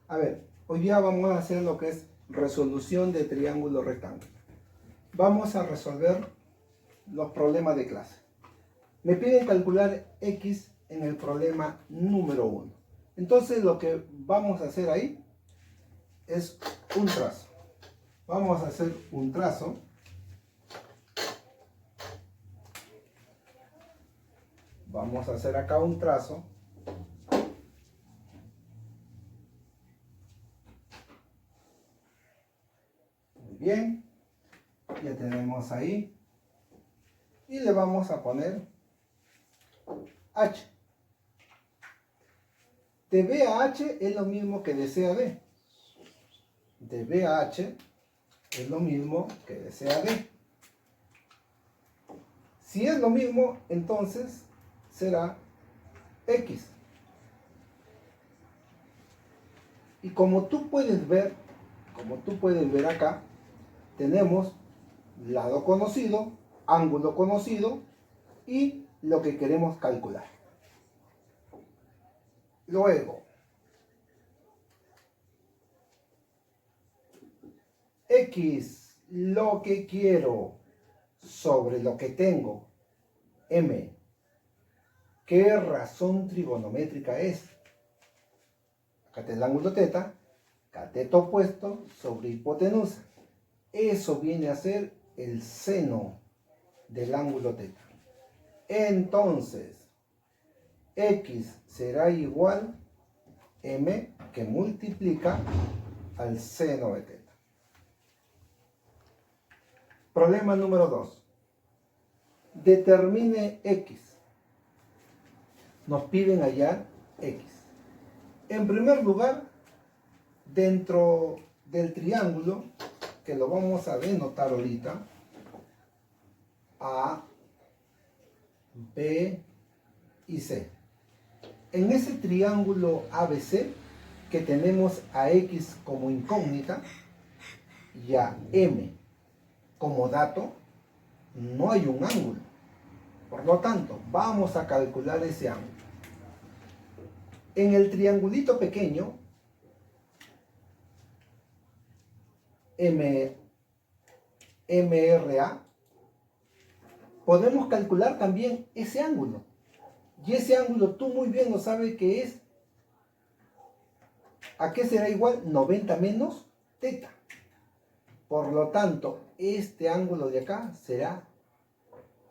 A ver, hoy día vamos a hacer lo que es resolución de triángulo rectángulo. Vamos a resolver los problemas de clase. Me piden calcular x en el problema número 1. Entonces lo que vamos a hacer ahí es un trazo. Vamos a hacer un trazo. Vamos a hacer acá un trazo. Muy bien. Ya tenemos ahí. Y le vamos a poner H. De B a H es lo mismo que de C a D. De B a H es lo mismo que de C a D. Si es lo mismo, entonces será X. Y como tú puedes ver acá, tenemos lado conocido, ángulo conocido y lo que queremos calcular. Luego, X, lo que quiero, sobre lo que tengo, M. ¿Qué razón trigonométrica es? Acá está el ángulo teta, cateto opuesto sobre hipotenusa. Eso viene a ser el seno del ángulo teta. Entonces, X será igual M, que multiplica al seno de teta. Problema número 2. Determine X. Nos piden hallar X. En primer lugar, dentro del triángulo, que lo vamos a denotar ahorita, A, B y C. En ese triángulo ABC, que tenemos a X como incógnita y a M como dato, no hay un ángulo. Por lo tanto, vamos a calcular ese ángulo. En el triangulito pequeño, MRA, podemos calcular también ese ángulo. Y ese ángulo tú muy bien lo sabes que es, ¿a qué será igual? 90 menos teta. Por lo tanto, este ángulo de acá será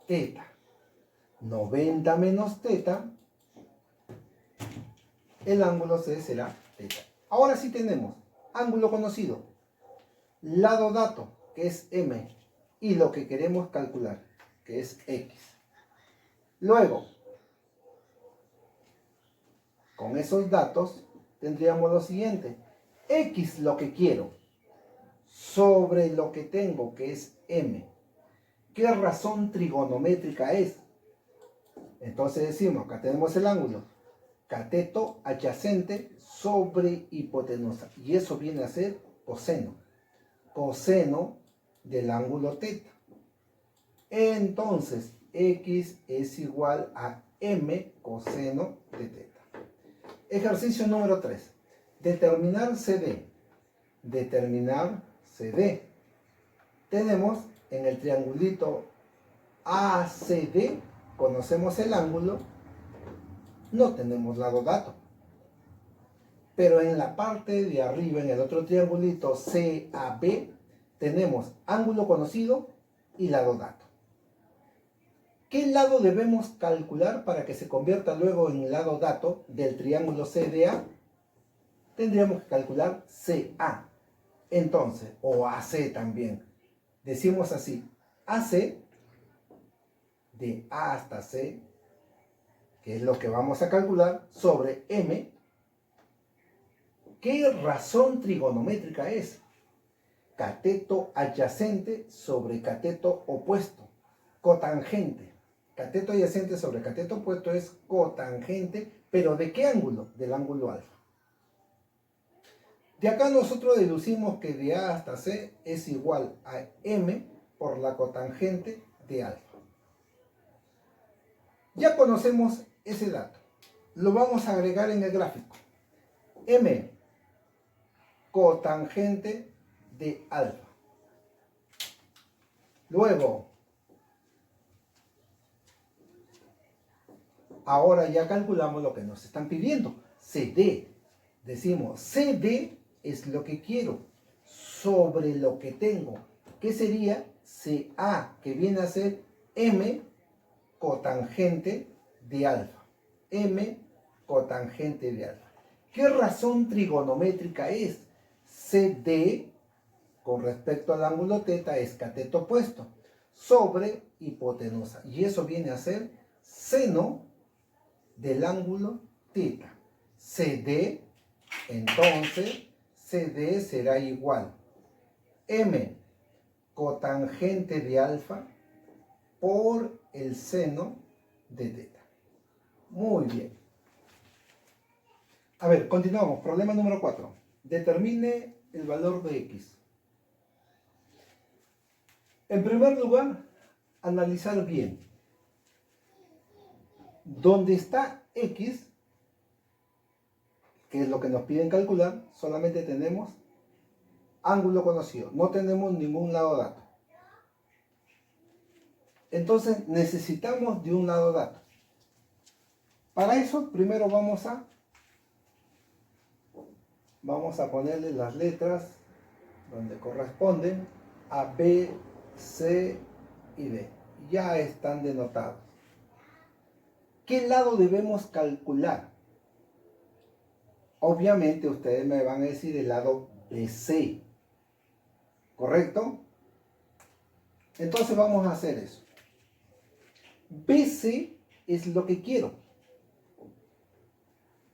teta. 90 menos teta, el ángulo C será teta. Ahora sí tenemos ángulo conocido, lado dato, que es M, y lo que queremos calcular, que es X. Luego, con esos datos, tendríamos lo siguiente. X lo que quiero, sobre lo que tengo, que es M. ¿Qué razón trigonométrica es? Entonces decimos, acá tenemos el ángulo, cateto adyacente sobre hipotenusa. Y eso viene a ser coseno. Coseno del ángulo teta. Entonces, X es igual a M coseno de teta. Ejercicio número 3. Determinar CD. Determinar CD. Tenemos en el triangulito ACD, conocemos el ángulo, no tenemos lado dato. Pero en la parte de arriba, en el otro triangulito CAB, tenemos ángulo conocido y lado dato. ¿Qué lado debemos calcular para que se convierta luego en lado dato del triángulo CDA? Tendríamos que calcular CA. Entonces, o AC también. Decimos así, AC, de A hasta C, que es lo que vamos a calcular, sobre M. ¿Qué razón trigonométrica es? Cateto adyacente sobre cateto opuesto. Cotangente. Cateto adyacente sobre cateto opuesto es cotangente, pero ¿de qué ángulo? Del ángulo alfa. De acá nosotros deducimos que de A hasta C es igual a M por la cotangente de alfa. Ya conocemos ese dato. Lo vamos a agregar en el gráfico. M cotangente de alfa. Luego, ahora ya calculamos lo que nos están pidiendo. CD. Decimos, CD es lo que quiero sobre lo que tengo. ¿Qué sería? CA, que viene a ser M cotangente de alfa. M cotangente de alfa. ¿Qué razón trigonométrica es? CD con respecto al ángulo teta es cateto opuesto sobre hipotenusa. Y eso viene a ser seno del ángulo teta. CD, entonces, CD será igual M cotangente de alfa por el seno de teta. Muy bien. A ver, continuamos. Problema número 4. Determine el valor de X. En primer lugar, analizar bien. Donde está X, que es lo que nos piden calcular, solamente tenemos ángulo conocido. No tenemos ningún lado dato. Entonces necesitamos de un lado dato. Para eso, primero vamos a ponerle las letras donde corresponden a B, C y D. Ya están denotados. ¿Qué lado debemos calcular? Obviamente ustedes me van a decir el lado BC. ¿Correcto? Entonces vamos a hacer eso. BC es lo que quiero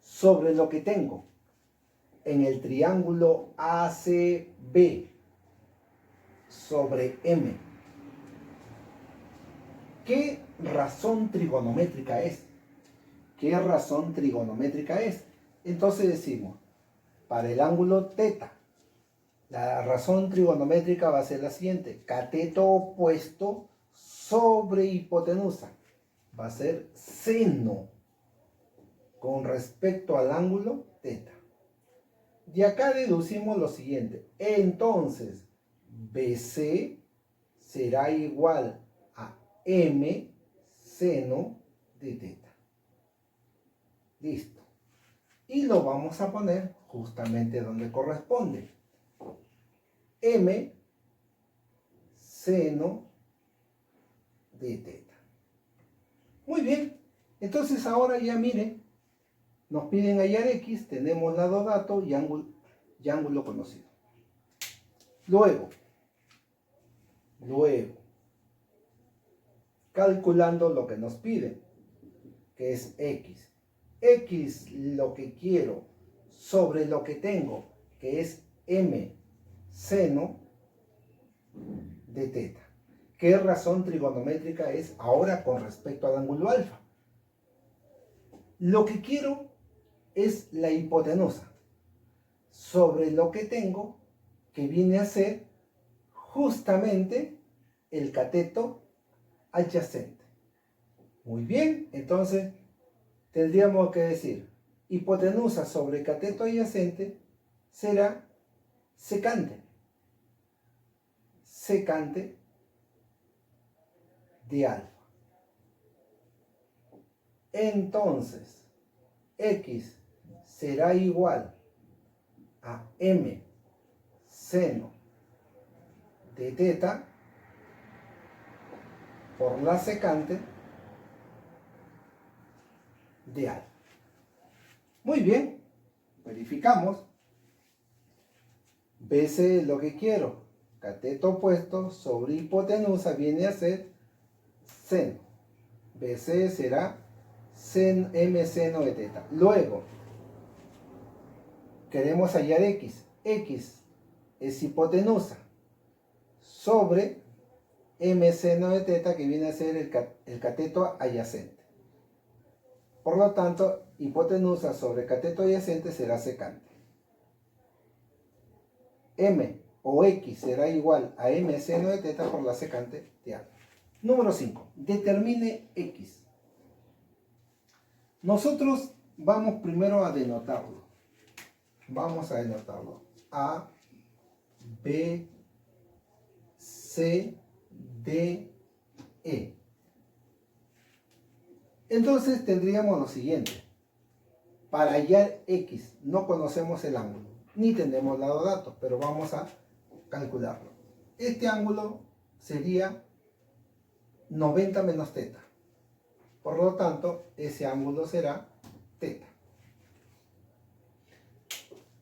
sobre lo que tengo en el triángulo ACB sobre M. ¿Qué razón trigonométrica es? ¿Qué razón trigonométrica es? Entonces decimos, para el ángulo teta, la razón trigonométrica va a ser la siguiente: cateto opuesto sobre hipotenusa. Va a ser seno con respecto al ángulo teta. De acá deducimos lo siguiente. Entonces, BC será igual a M seno de teta. Listo. Y lo vamos a poner justamente donde corresponde. M seno de teta. Muy bien. Entonces ahora ya miren, nos piden hallar X, tenemos lado dato y ángulo conocido. Luego, calculando lo que nos piden, que es X. X lo que quiero sobre lo que tengo, que es M seno de teta. ¿Qué razón trigonométrica es ahora con respecto al ángulo alfa? Lo que quiero es la hipotenusa sobre lo que tengo, que viene a ser justamente el cateto adyacente. Muy bien, entonces tendríamos que decir hipotenusa sobre cateto adyacente será secante. Secante de alfa. Entonces, X será igual a M seno de teta por la secante de alfa. Muy bien, verificamos. BC es lo que quiero. Cateto opuesto sobre hipotenusa viene a ser seno. BC será M seno de teta. Luego, queremos hallar X. X es hipotenusa sobre M seno de teta, que viene a ser el cateto adyacente. Por lo tanto, hipotenusa sobre cateto adyacente será secante. M o X será igual a M seno de teta por la secante de alfa. Número 5. Determine X. Nosotros vamos primero a denotarlo. Vamos a denotarlo. A, B, C, D, E. Entonces tendríamos lo siguiente. Para hallar X no conocemos el ángulo, ni tenemos lado dato, pero vamos a calcularlo. Este ángulo sería 90 menos teta. Por lo tanto, ese ángulo será teta.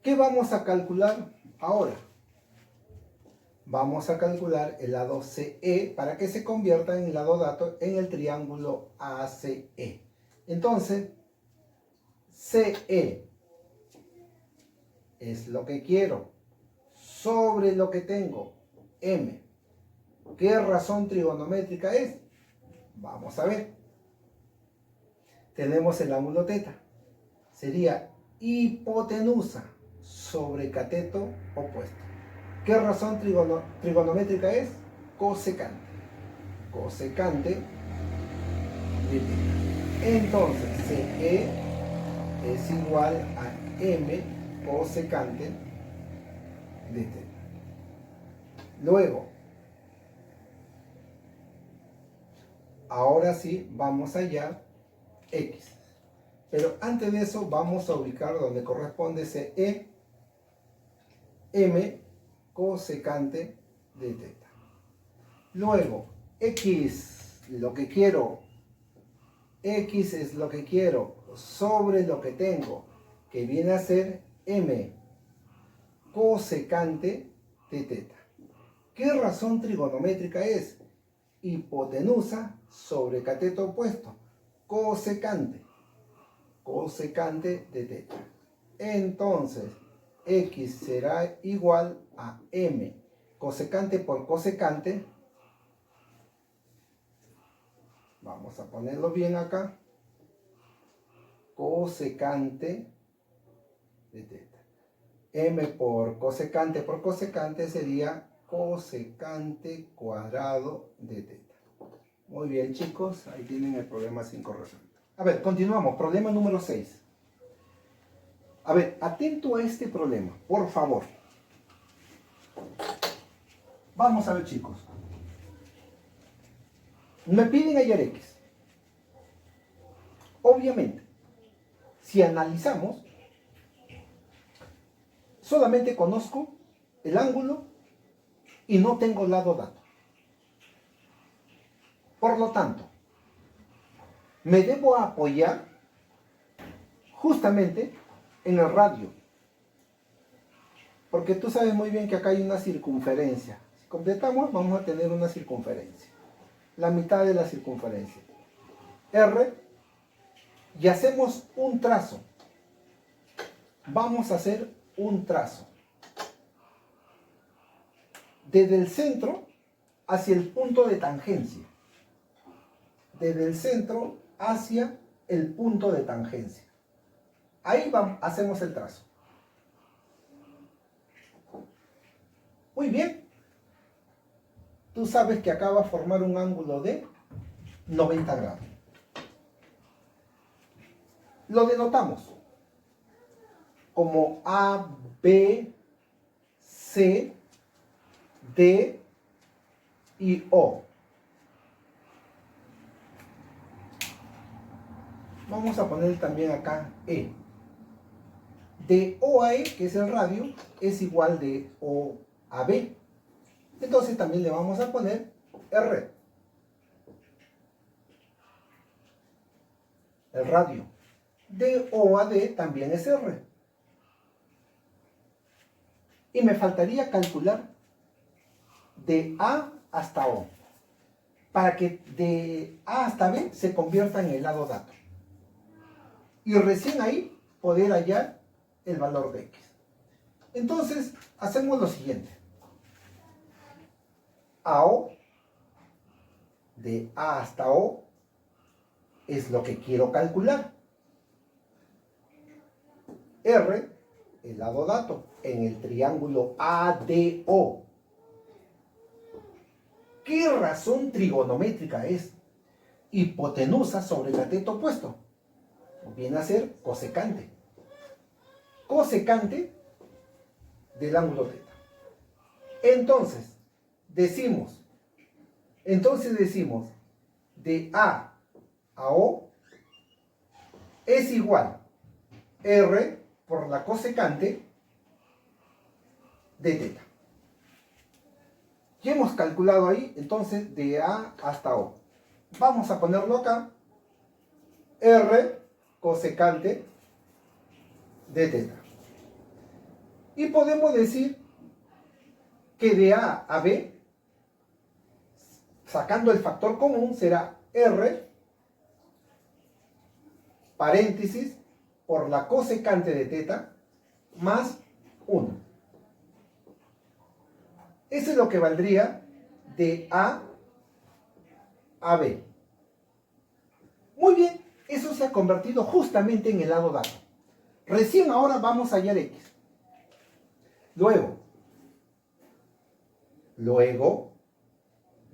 ¿Qué vamos a calcular ahora? Vamos a calcular el lado CE para que se convierta en el lado dato en el triángulo ACE. Entonces, CE es lo que quiero sobre lo que tengo, M. ¿Qué razón trigonométrica es? Vamos a ver. Tenemos el ángulo teta. Sería hipotenusa sobre cateto opuesto. ¿Qué razón trigonométrica es? Cosecante. Cosecante de teta. Entonces, CE es igual a M cosecante de teta. Luego, ahora sí vamos a hallar X. Pero antes de eso vamos a ubicar donde corresponde CE, M cosecante de teta. Luego, X, lo que quiero. X es lo que quiero sobre lo que tengo, que viene a ser M cosecante de teta. ¿Qué razón trigonométrica es? Hipotenusa sobre cateto opuesto. Cosecante. Cosecante de teta. Entonces, X será igual a M cosecante por cosecante. Vamos a ponerlo bien acá. Cosecante de teta. M por cosecante sería cosecante cuadrado de teta. Muy bien, chicos, ahí tienen el problema 5 resuelto. A ver, continuamos. Problema número 6. A ver, atento a este problema, por favor. Vamos a ver, chicos. Me piden hallar X. Obviamente, si analizamos, solamente conozco el ángulo y no tengo lado dato. Por lo tanto, me debo apoyar justamente en el radio. Porque tú sabes muy bien que acá hay una circunferencia. Si completamos, vamos a tener una circunferencia. La mitad de la circunferencia. R. Y hacemos un trazo. Vamos a hacer un trazo. Desde el centro hacia el punto de tangencia. Desde el centro hacia el punto de tangencia. Ahí hacemos el trazo. Muy bien. Tú sabes que acá va a formar un ángulo de 90 grados. Lo denotamos como A, B, C, D y O. Vamos a poner también acá E. De O a E, que es el radio, es igual de O a B. Entonces también le vamos a poner R. El radio. De O a D también es R. Y me faltaría calcular de A hasta O, para que de A hasta B se convierta en el lado dato. Y recién ahí poder hallar el valor de X. Entonces, hacemos lo siguiente. AO, de A hasta O, es lo que quiero calcular. R, el lado dato, en el triángulo ADO. ¿Qué razón trigonométrica es? Hipotenusa sobre cateto opuesto. Viene a ser cosecante. Cosecante del ángulo teta. Entonces decimos de A a O es igual R por la cosecante de teta. Ya hemos calculado ahí, entonces, de A hasta O. Vamos a ponerlo acá. R cosecante de teta. Y podemos decir que de A a B, sacando el factor común, será R paréntesis por la cosecante de teta más 1. Eso es lo que valdría de A B. Muy bien, eso se ha convertido justamente en el lado dado. Recién ahora vamos a hallar X. Luego,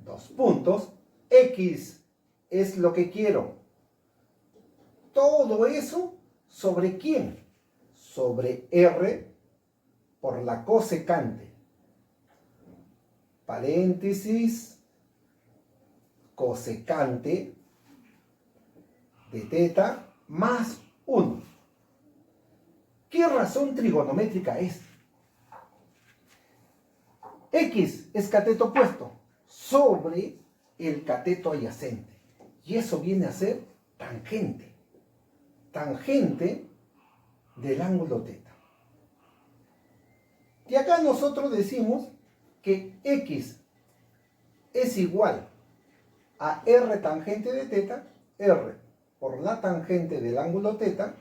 dos puntos, X es lo que quiero. Todo eso, ¿sobre quién? Sobre R por la cosecante. Paréntesis, cosecante de teta más 1. ¿Qué razón trigonométrica es? X es cateto opuesto sobre el cateto adyacente. Y eso viene a ser tangente. Tangente del ángulo teta. Y acá nosotros decimos que X es igual a R tangente de teta, R por la tangente del ángulo teta,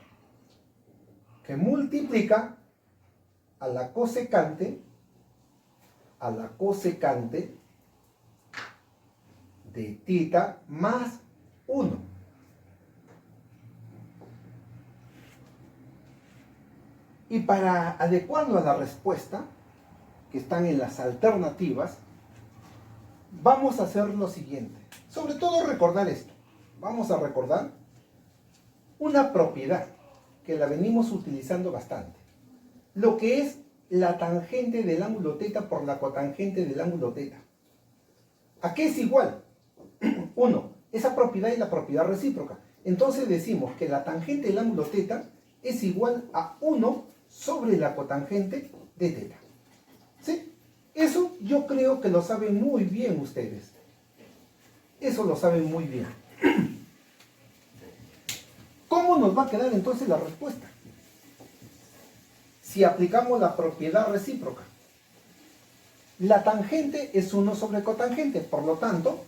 que multiplica a la cosecante de teta más 1. Y para adecuarlo a la respuesta, que están en las alternativas, vamos a hacer lo siguiente. Sobre todo recordar esto. Vamos a recordar una propiedad que la venimos utilizando bastante. Lo que es la tangente del ángulo teta por la cotangente del ángulo teta. ¿A qué es igual? 1. Esa propiedad es la propiedad recíproca. Entonces decimos que la tangente del ángulo teta es igual a 1 sobre la cotangente de teta. ¿Sí? Eso yo creo que lo saben muy bien ustedes. Eso lo saben muy bien. ¿Cómo nos va a quedar entonces la respuesta? Si aplicamos la propiedad recíproca. La tangente es 1 sobre cotangente, por lo tanto,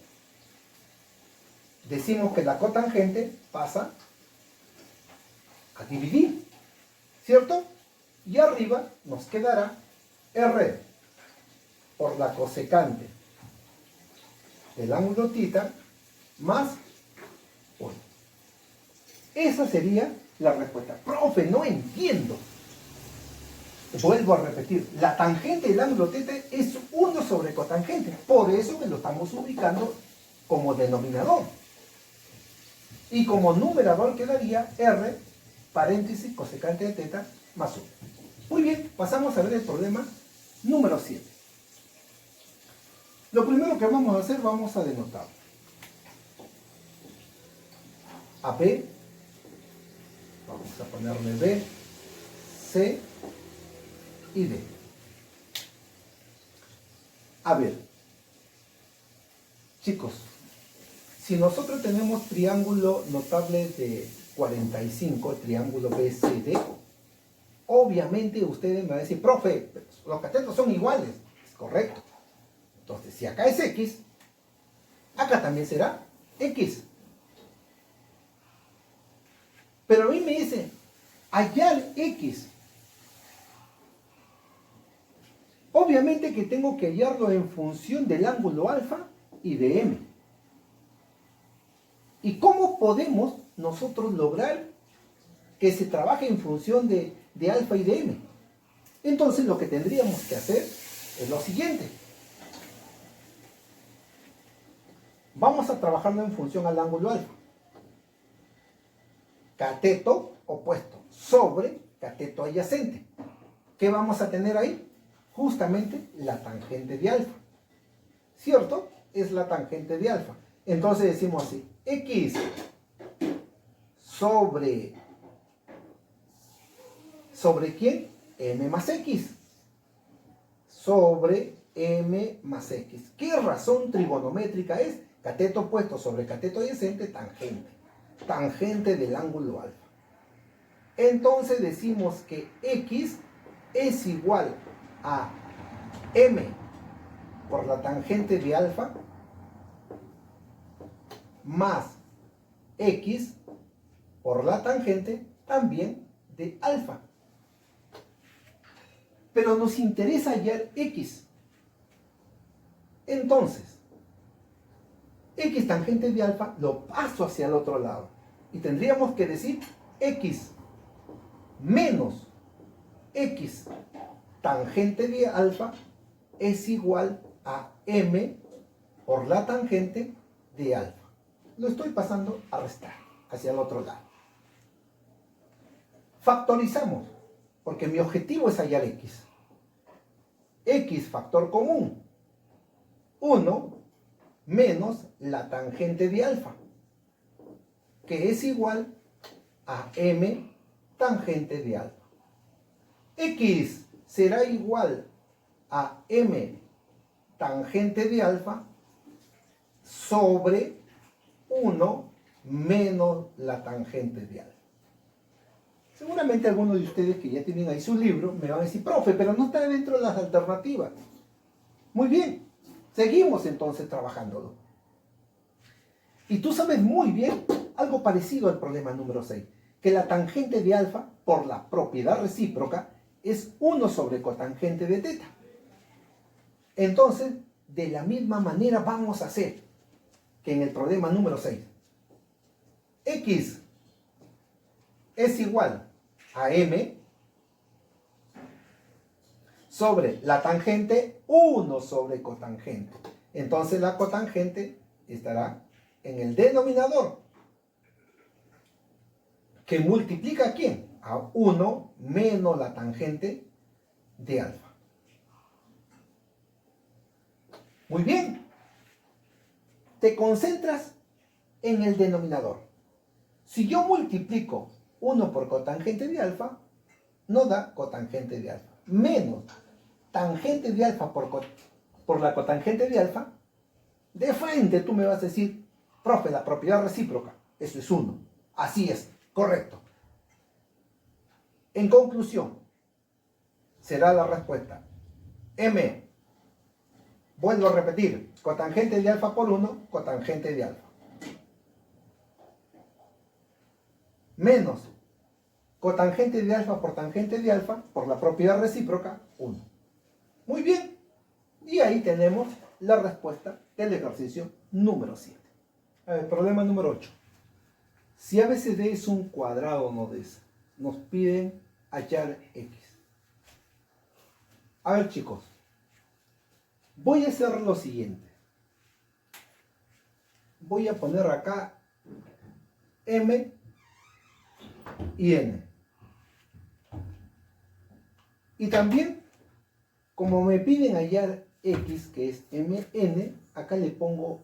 decimos que la cotangente pasa a dividir, ¿cierto? Y arriba nos quedará R por la cosecante del ángulo tita más 1. Esa sería la respuesta. Profe, no entiendo. Vuelvo a repetir, la tangente del ángulo teta es 1 sobre cotangente. Por eso que lo estamos ubicando como denominador. Y como numerador quedaría R, paréntesis, cosecante de teta, más 1. Muy bien, pasamos a ver el problema número 7. Lo primero que vamos a hacer, vamos a denotar a B, vamos a ponerle B, C y D. A ver, chicos, si nosotros tenemos triángulo notable de 45, triángulo BCD, obviamente ustedes me van a decir, profe, los catetos son iguales. Es correcto. Entonces, si acá es X, acá también será X. Pero a mí me dicen, hallar X. Obviamente que tengo que hallarlo en función del ángulo alfa y de M. ¿Y cómo podemos nosotros lograr que se trabaje en función de alfa y de M? Entonces lo que tendríamos que hacer es lo siguiente. Vamos a trabajarlo en función al ángulo alfa. Cateto opuesto sobre cateto adyacente. ¿Qué vamos a tener ahí? justamente la tangente de alfa. ¿Cierto? Es la tangente de alfa. Entonces decimos así, x ¿sobre quién? M más x. Sobre m más x. ¿Qué razón trigonométrica es? Cateto opuesto sobre cateto adyacente, tangente. Tangente del ángulo alfa. Entonces decimos que x es igual a m por la tangente de alfa más x por la tangente también de alfa. Pero nos interesa hallar x. Entonces, x tangente de alfa lo paso hacia el otro lado. Y tendríamos que decir x menos x tangente de alfa es igual a m por la tangente de alfa. Lo estoy pasando a restar hacia el otro lado. Factorizamos, porque mi objetivo es hallar x. X factor común, 1 menos la tangente de alfa, que es igual a m tangente de alfa. X será igual a m tangente de alfa sobre 1 menos la tangente de alfa. Seguramente algunos de ustedes que ya tienen ahí su libro me van a decir, profe, pero no está dentro de las alternativas. Muy bien, seguimos entonces trabajándolo. Y tú sabes muy bien algo parecido al problema número 6, que la tangente de alfa, por la propiedad recíproca, es 1 sobre cotangente de teta. Entonces, de la misma manera vamos a hacer que en el problema número 6. X es igual a m sobre la tangente 1 sobre cotangente. Entonces la cotangente estará en el denominador, que multiplica ¿a quién? A 1 menos la tangente de alfa. Muy bien. Te concentras en el denominador. Si yo multiplico 1 por cotangente de alfa, no da cotangente de alfa. Menos tangente de alfa por la cotangente de alfa, de frente tú me vas a decir, profe, la propiedad recíproca, eso es 1. Así es, correcto. En conclusión, será la respuesta m, vuelvo a repetir, cotangente de alfa por 1, cotangente de alfa. Menos cotangente de alfa por tangente de alfa por la propiedad recíproca, 1. Muy bien. Y ahí tenemos la respuesta del ejercicio número 7. A ver, problema número 8. Si ABCD es un cuadrado, nos piden hallar x. A ver, chicos, voy a hacer lo siguiente. Voy a poner acá m y n. Y también, como me piden hallar x, que es mn, acá le pongo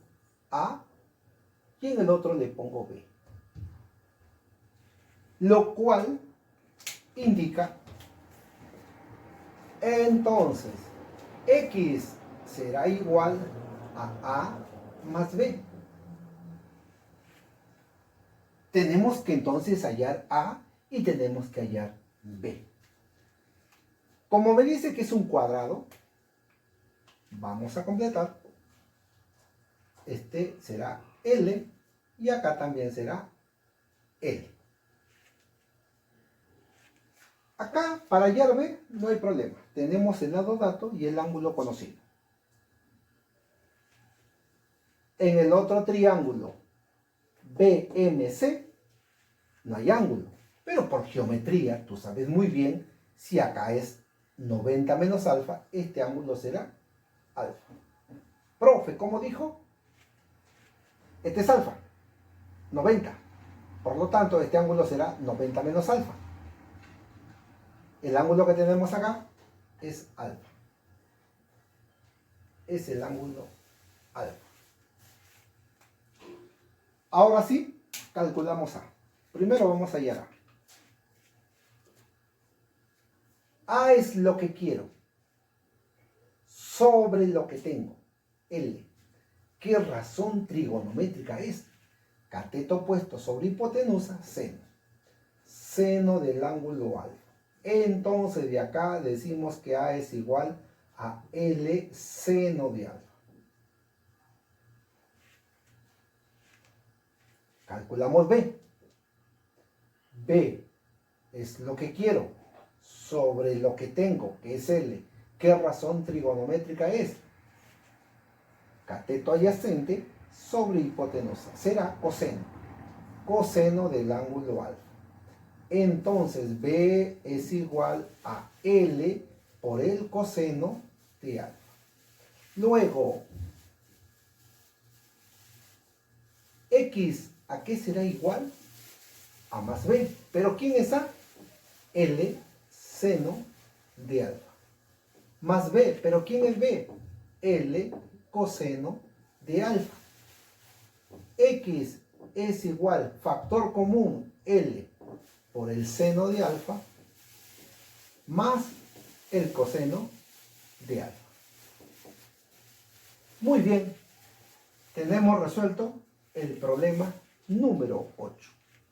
a y en el otro le pongo b. Lo cual indica, entonces, x será igual a más b. Tenemos que entonces hallar a y tenemos que hallar b. Como me dice que es un cuadrado, vamos a completar. Este será L y acá también será L. Acá, para hallar B, no hay problema. Tenemos el lado dato y el ángulo conocido. En el otro triángulo, BMC, no hay ángulo. Pero por geometría, tú sabes muy bien, si acá es 90 menos alfa, este ángulo será alfa. Profe, ¿cómo dijo? Este es alfa, 90. Por lo tanto, este ángulo será 90 menos alfa. El ángulo que tenemos acá es alfa. es el ángulo alfa. Ahora sí, calculamos A. Primero vamos a hallar A. A es lo que quiero sobre lo que tengo. L. ¿Qué razón trigonométrica es? Cateto opuesto sobre hipotenusa, seno. Seno del ángulo alfa. Entonces de acá decimos que A es igual a L seno de alfa. Calculamos B. B es lo que quiero sobre lo que tengo, que es L. ¿Qué razón trigonométrica es? Cateto adyacente sobre hipotenusa. Será coseno. Coseno del ángulo alfa. Entonces B es igual a L por el coseno de alfa. Luego, X, ¿a qué será igual? A más B. ¿Pero quién es A? L seno de alfa. Más B. ¿Pero quién es B? L coseno de alfa. X es igual, factor común, L por el seno de alfa más el coseno de alfa. Muy bien, tenemos resuelto el problema número 8.